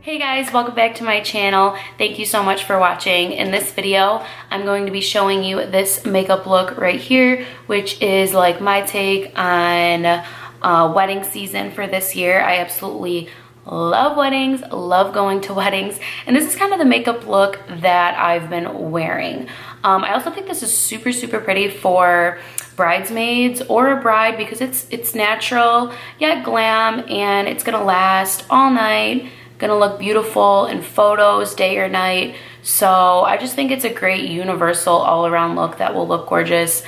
Hey guys, welcome back to my channel. Thank you so much for watching. In this video, I'm going to be showing you this makeup look right here, which is like my take on wedding season for this year. I absolutely love weddings, love going to weddings, and this is kind of the makeup look that I've been wearing. I also think this is super, super pretty for bridesmaids or a bride because it's natural yet glam, and it's gonna last all night. Gonna look beautiful in photos day or night. So I just think it's a great universal all-around look that will look gorgeous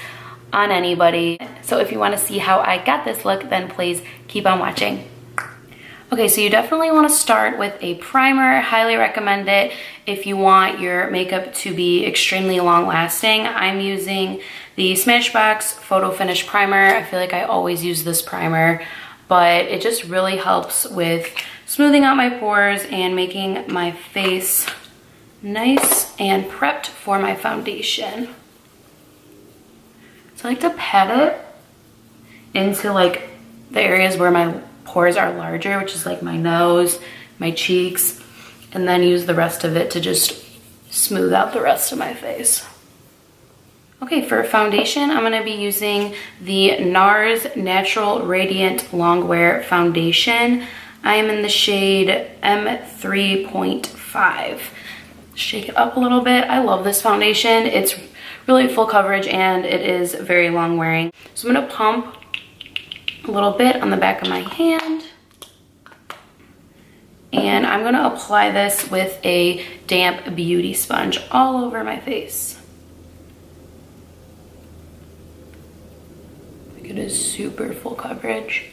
on anybody. So if you want to see how I got this look, then please keep on watching. Okay, so you definitely want to start with a primer. Highly recommend it if you want your makeup to be extremely long lasting. I'm using the Smashbox Photo Finish Primer. I feel like I always use this primer, but it just really helps with smoothing out my pores and making my face nice and prepped for my foundation. So I like to pat it into like the areas where my pores are larger, which is like my nose, my cheeks, and then use the rest of it to just smooth out the rest of my face. Okay, for foundation, I'm gonna be using the NARS Natural Radiant Longwear Foundation. I am in the shade M3.5. Shake it up a little bit. I love this foundation. It's really full coverage and it is very long wearing. So I'm gonna pump a little bit on the back of my hand. And I'm gonna apply this with a damp beauty sponge all over my face. It is super full coverage.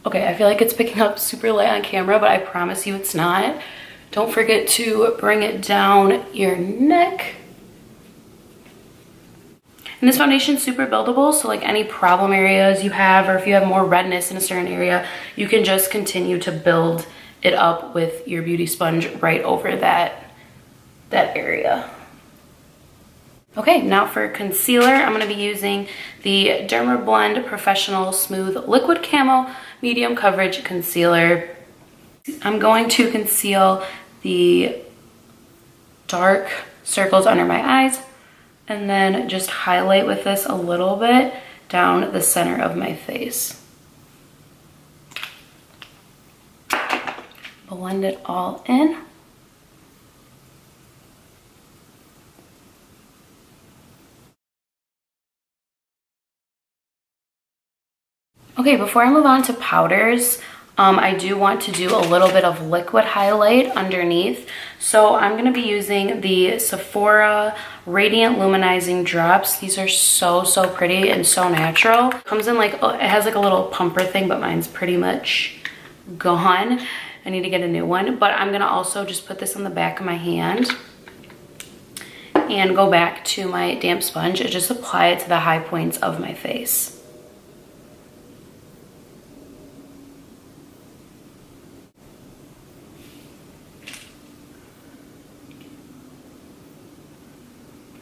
Okay, I feel like it's picking up super light on camera, but I promise you it's not. Don't forget to bring it down your neck. And this foundation is super buildable, so like any problem areas you have, or if you have more redness in a certain area, you can just continue to build it up with your beauty sponge right over that area. Okay, now for concealer, I'm gonna be using the Dermablend Professional Smooth Liquid Camo Medium Coverage Concealer. I'm going to conceal the dark circles under my eyes and then just highlight with this a little bit down the center of my face. Blend it all in. Okay, before I move on to powders, I do want to do a little bit of liquid highlight underneath. So I'm going to be using the Sephora Radiant Luminizing Drops. These are so, so pretty and so natural. Comes in like, it has like a little pumper thing, but mine's pretty much gone. I need to get a new one. But I'm going to also just put this on the back of my hand and go back to my damp sponge and just apply it to the high points of my face.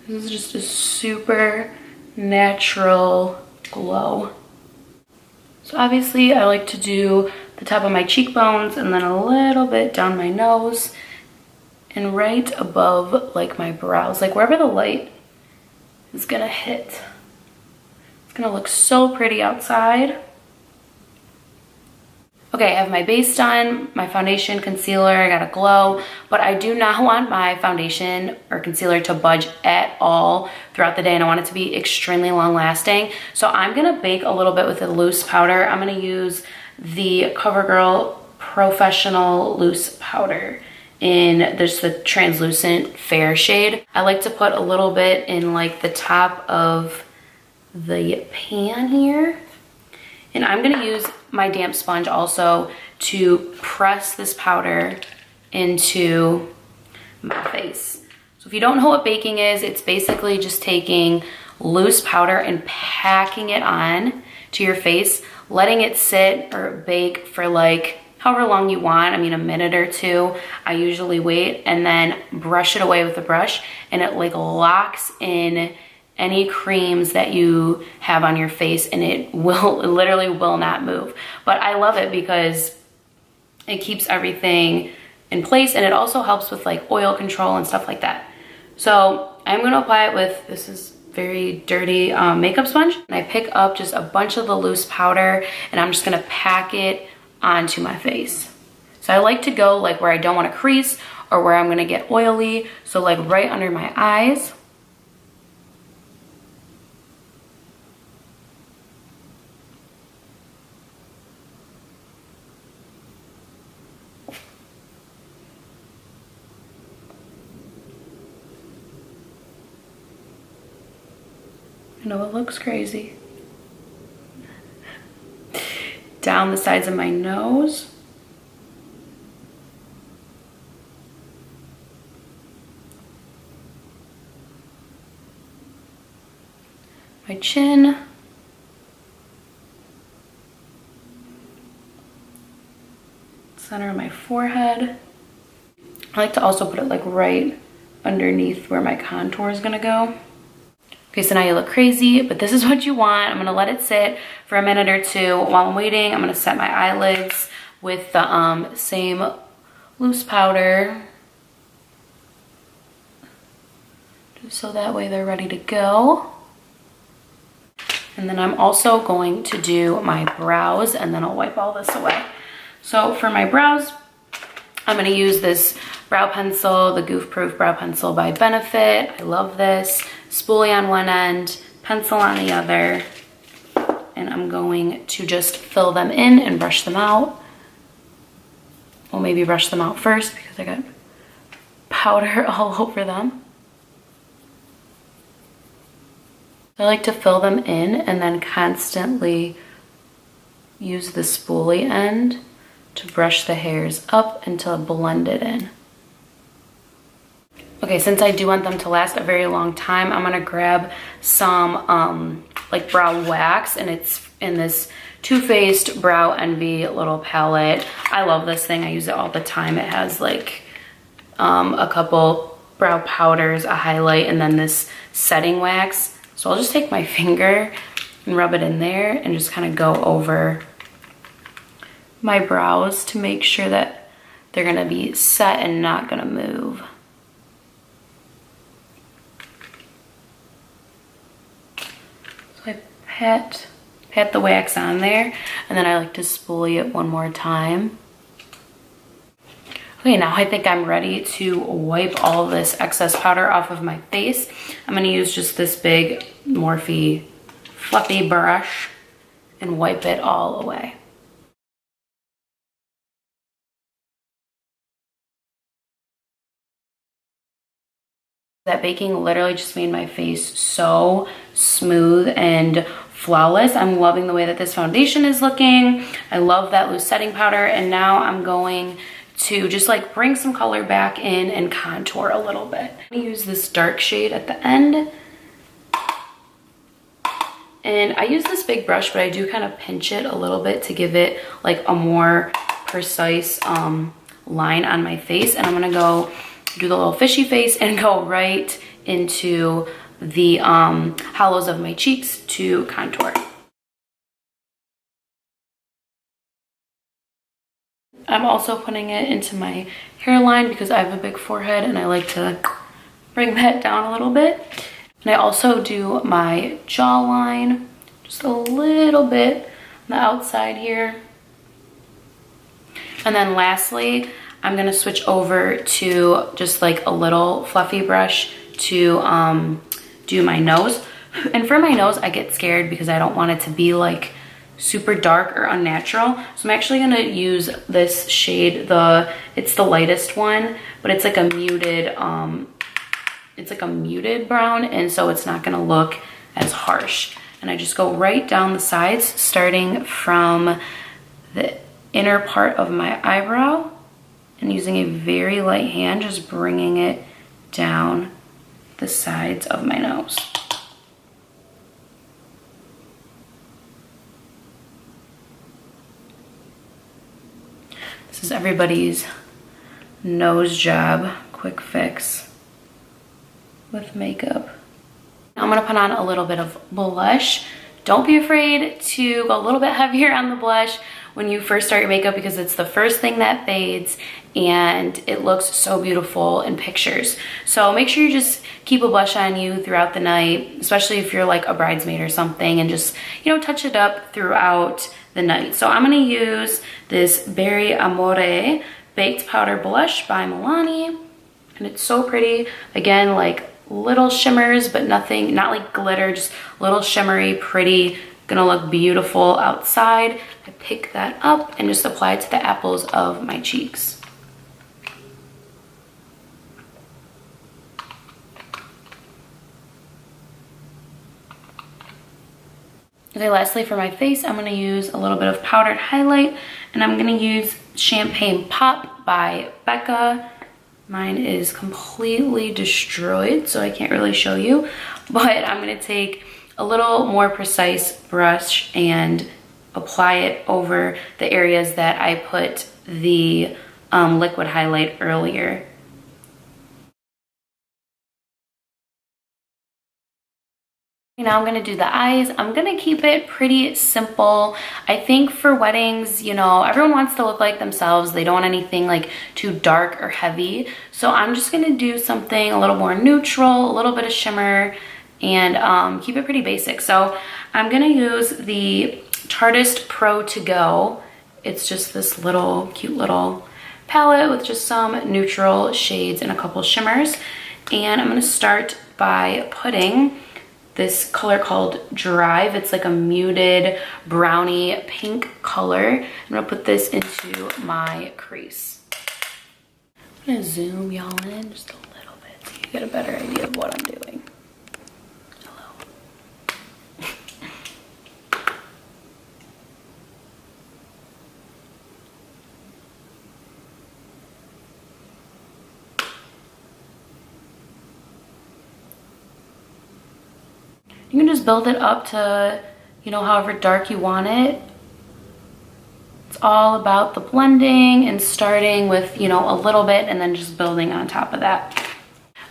This is just a super natural glow. So obviously I like to do the top of my cheekbones and then a little bit down my nose and right above like my brows, like wherever the light is gonna hit. It's gonna look so pretty outside. Okay, I have my base done, my foundation, concealer, I got a glow, but I do not want my foundation or concealer to budge at all throughout the day, and I want it to be extremely long lasting. So I'm gonna bake a little bit with a loose powder. I'm gonna use the Covergirl Professional Loose Powder in just the translucent fair shade. I like to put a little bit in like the top of the pan here. And I'm gonna use my damp sponge also to press this powder into my face. So if you don't know what baking is, it's basically just taking loose powder and packing it on to your face, letting it sit or bake for like however long you want. I mean, a minute or two. I usually wait and then brush it away with a brush, and it like locks in any creams that you have on your face, and it literally will not move. But I love it because it keeps everything in place, and it also helps with like oil control and stuff like that. So I'm gonna apply it with, this is very dirty makeup sponge. And I pick up just a bunch of the loose powder, and I'm just gonna pack it onto my face. So I like to go like where I don't want to crease or where I'm gonna get oily. So like right under my eyes. I know it looks crazy. Down the sides of my nose. My chin. Center of my forehead. I like to also put it like right underneath where my contour is gonna go. Okay, so now you look crazy, but this is what you want. I'm gonna let it sit for a minute or two. While I'm waiting, I'm gonna set my eyelids with the same loose powder. Just so that way they're ready to go. And then I'm also going to do my brows, and then I'll wipe all this away. So for my brows, I'm gonna use this brow pencil, the Goof Proof Brow Pencil by Benefit. I love this. Spoolie on one end, pencil on the other. And I'm going to just fill them in and brush them out. Well, maybe brush them out first because I got powder all over them. I like to fill them in and then constantly use the spoolie end to brush the hairs up until blended in. Okay, since I do want them to last a very long time, I'm gonna grab some like brow wax, and it's in this Too Faced Brow Envy little palette. I love this thing, I use it all the time. It has like a couple brow powders, a highlight, and then this setting wax. So I'll just take my finger and rub it in there and just kind of go over my brows to make sure that they're gonna be set and not gonna move. So I pat the wax on there, and then I like to spoolie it one more time. Okay, now I think I'm ready to wipe all this excess powder off of my face. I'm gonna use just this big Morphe fluffy brush and wipe it all away. That baking literally just made my face so smooth and flawless. I'm loving the way that this foundation is looking. I love that loose setting powder, and now I'm going to just like bring some color back in and contour a little bit. I'm gonna use this dark shade at the end. And I use this big brush, but I do kind of pinch it a little bit to give it like a more precise line on my face. And I'm gonna go do the little fishy face and go right into the hollows of my cheeks to contour. I'm also putting it into my hairline because I have a big forehead and I like to bring that down a little bit. And I also do my jawline just a little bit on the outside here. And then lastly, I'm gonna switch over to just like a little fluffy brush to do my nose. And for my nose, I get scared because I don't want it to be like super dark or unnatural. So I'm actually gonna use this shade, it's the lightest one, but it's like a muted, brown, and so it's not gonna look as harsh. And I just go right down the sides, starting from the inner part of my eyebrow, and using a very light hand, just bringing it down the sides of my nose. This is everybody's nose job, quick fix with makeup. Now I'm gonna put on a little bit of blush. Don't be afraid to go a little bit heavier on the blush when you first start your makeup because it's the first thing that fades and it looks so beautiful in pictures. So make sure you just keep a blush on you throughout the night, especially if you're like a bridesmaid or something, and just, you know, touch it up throughout the night. So I'm gonna use this Berry Amore Baked Powder Blush by Milani, and it's so pretty. Again, like little shimmers, but nothing, not like glitter, just little shimmery, pretty, gonna look beautiful outside. I pick that up and just apply it to the apples of my cheeks. Okay, lastly for my face, I'm gonna use a little bit of powdered highlight, and I'm gonna use Champagne Pop by Becca. Mine is completely destroyed, so I can't really show you, but I'm gonna take a little more precise brush and apply it over the areas that I put the liquid highlight earlier. Now I'm gonna do the eyes. I'm gonna keep it pretty simple. I think for weddings, you know, everyone wants to look like themselves. They don't want anything like too dark or heavy. So I'm just gonna do something a little more neutral, a little bit of shimmer, and keep it pretty basic. So I'm gonna use the Tarte Pro To Go. It's just this little cute little palette with just some neutral shades and a couple shimmers. And I'm gonna start by putting this color called Drive. It's like a muted brownie pink color. I'm gonna put this into my crease. I'm gonna zoom y'all in just a little bit so you get a better idea of what I'm doing. Hello. You can just build it up to, you know, however dark you want it. It's all about the blending and starting with, you know, a little bit and then just building on top of that.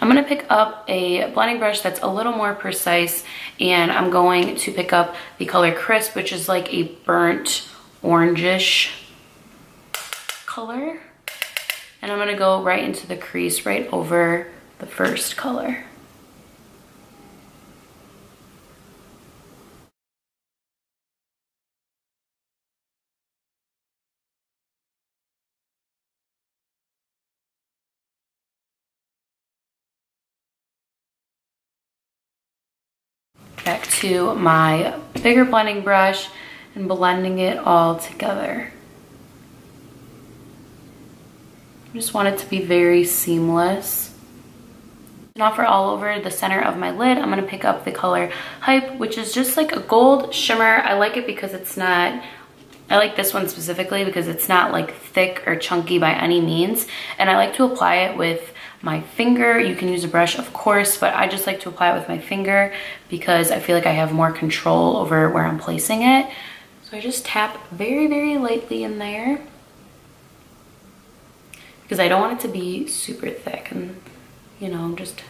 I'm gonna pick up a blending brush that's a little more precise, and I'm going to pick up the color Crisp, which is like a burnt orangish color. And I'm gonna go right into the crease right over the first color. Back to my bigger blending brush and blending it all together. I just want it to be very seamless. Now for all over the center of my lid, I'm gonna pick up the color Hype, which is just like a gold shimmer. I like it because it's not, I like this one specifically because it's not like thick or chunky by any means. And I like to apply it with my finger. You can use a brush, of course, but I just like to apply it with my finger because I feel like I have more control over where I'm placing it. So I just tap very, very lightly in there because I don't want it to be super thick, and, you know, just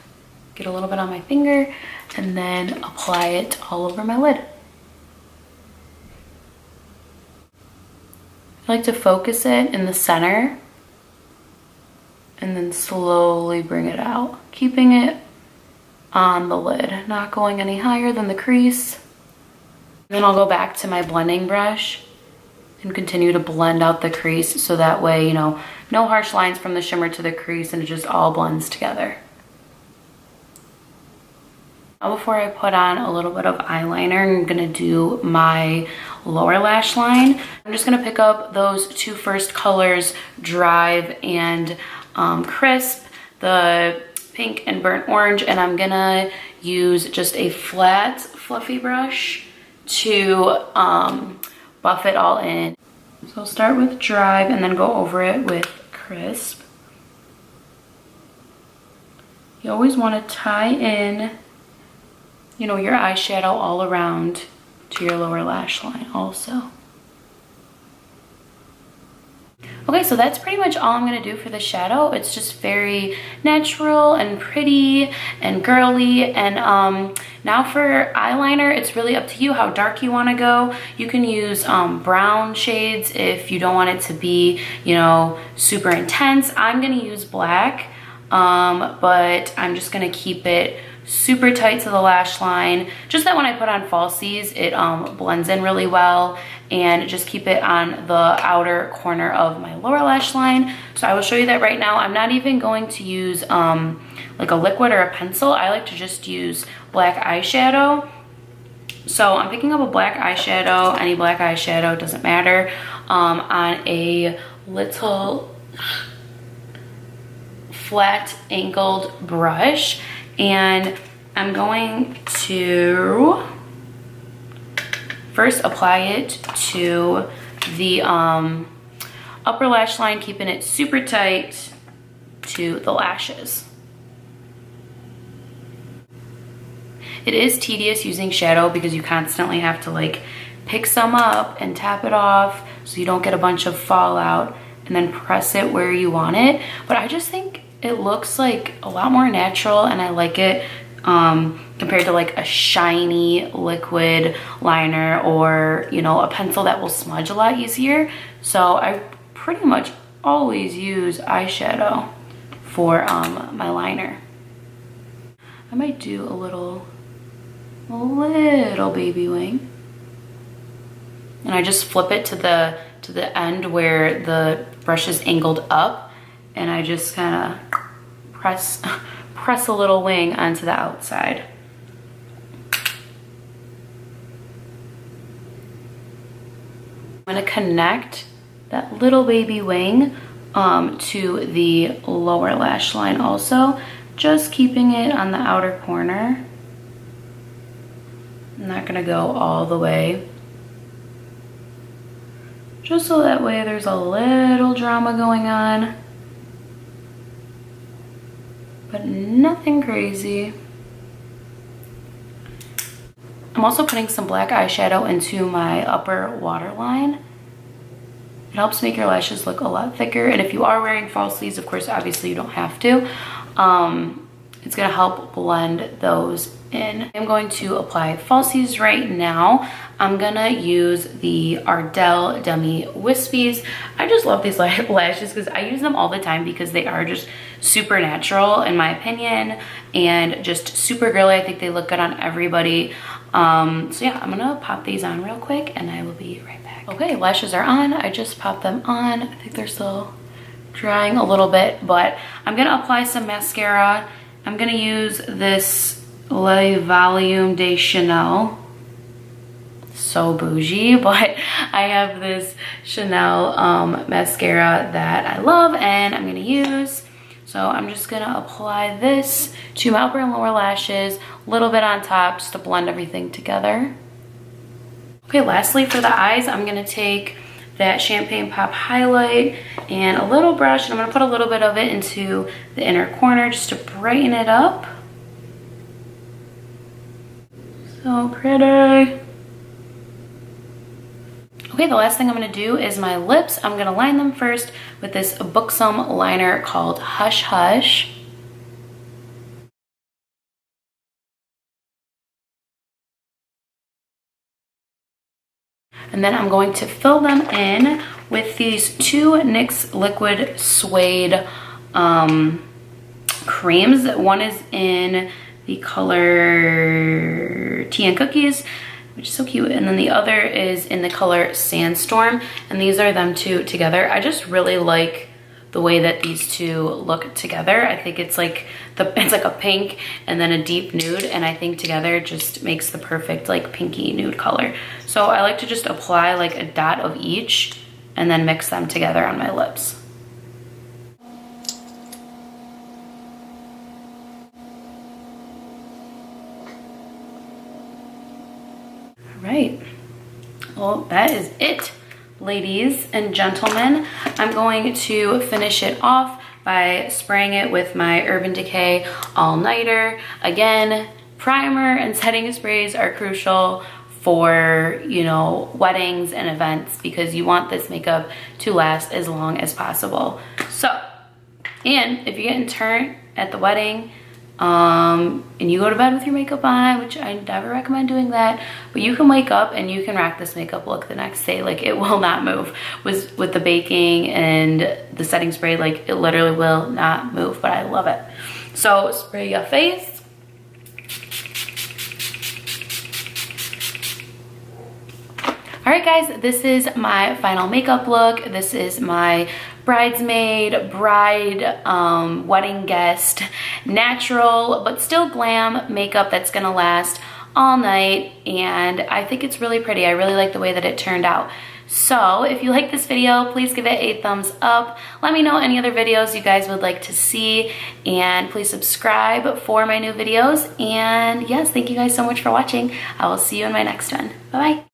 get a little bit on my finger and then apply it all over my lid. I like to focus it in the center and then slowly bring it out, keeping it on the lid, not going any higher than the crease. Then I'll go back to my blending brush and continue to blend out the crease so that way, you know, no harsh lines from the shimmer to the crease, and it just all blends together. Now before I put on a little bit of eyeliner, I'm gonna do my lower lash line. I'm just gonna pick up those two first colors, Drive and Crisp, the pink and burnt orange, and I'm gonna use just a flat fluffy brush to buff it all in. So I'll start with Drive and then go over it with Crisp. You always want to tie in, you know, your eyeshadow all around to your lower lash line also. Okay, so that's pretty much all I'm gonna do for the shadow. It's just very natural and pretty and girly, and Now for eyeliner, it's really up to you how dark you want to go. You can use brown shades if you don't want it to be, you know, super intense. I'm going to use black, but I'm just going to keep it super tight to the lash line, just that when I put on falsies it blends in really well, and just keep it on the outer corner of my lower lash line. So I will show you that right now. I'm not even going to use like a liquid or a pencil. I like to just use black eyeshadow. So I'm picking up a black eyeshadow, any black eyeshadow, doesn't matter, on a little flat angled brush, and I'm going to first apply it to the upper lash line, keeping it super tight to the lashes. It is tedious using shadow because you constantly have to like pick some up and tap it off so you don't get a bunch of fallout, and then press it where you want it. But I just think it looks like a lot more natural, and I like it compared to like a shiny liquid liner or, you know, a pencil that will smudge a lot easier. So I pretty much always use eyeshadow for my liner. I might do a little baby wing, and I just flip it to the end where the brush is angled up, and I just kind of press a little wing onto the outside. I'm going to connect that little baby wing to the lower lash line also, just keeping it on the outer corner. I'm not going to go all the way, just so that way there's a little drama going on, but nothing crazy. I'm also putting some black eyeshadow into my upper waterline. It helps make your lashes look a lot thicker, and if you are wearing false sleeves, of course, obviously you don't have to. It's gonna help blend those in. I'm going to apply falsies right now. I'm gonna use the Ardell Demi Whispies. I just love these lashes because I use them all the time because they are just super natural in my opinion, and just super girly. I think they look good on everybody. So yeah, I'm gonna pop these on real quick and I will be right back. Okay, lashes are on. I just popped them on. I think they're still drying a little bit, but I'm gonna apply some mascara. I'm gonna use this Le Volume de Chanel. So bougie, but I have this Chanel mascara that I love and I'm gonna use. So I'm just gonna apply this to my upper and lower lashes, a little bit on top just to blend everything together. Okay, lastly for the eyes, I'm gonna take that Champagne Pop highlight and a little brush, and I'm gonna put a little bit of it into the inner corner just to brighten it up. So pretty. Okay, the last thing I'm gonna do is my lips. I'm gonna line them first with this Buxom liner called Hush Hush. And then I'm going to fill them in with these two NYX Liquid Suede creams. One is in the color Tea and Cookies, which is so cute, and then the other is in the color Sandstorm, and these are them two together. I just really like the way that these two look together. I think it's like a pink and then a deep nude, and I think together just makes the perfect like pinky nude color. So I like to just apply like a dot of each and then mix them together on my lips. Right, well, that is it, ladies and gentlemen. I'm going to finish it off by spraying it with my Urban Decay All Nighter. Again, primer and setting sprays are crucial for, you know, weddings and events because you want this makeup to last as long as possible. So, and if you're getting turned at the wedding, and you go to bed with your makeup on, which I never recommend doing that, but you can wake up and you can rock this makeup look the next day. Like, it will not move with the baking and the setting spray. Like, it literally will not move, but I love it. So spray your face. All right, guys, this is my final makeup look. This is my bridesmaid, bride, wedding guest, natural, but still glam makeup that's gonna last all night. And I think it's really pretty. I really like the way that it turned out. So if you like this video, please give it a thumbs up. Let me know any other videos you guys would like to see, and please subscribe for my new videos. And yes, thank you guys so much for watching. I will see you in my next one. Bye-bye.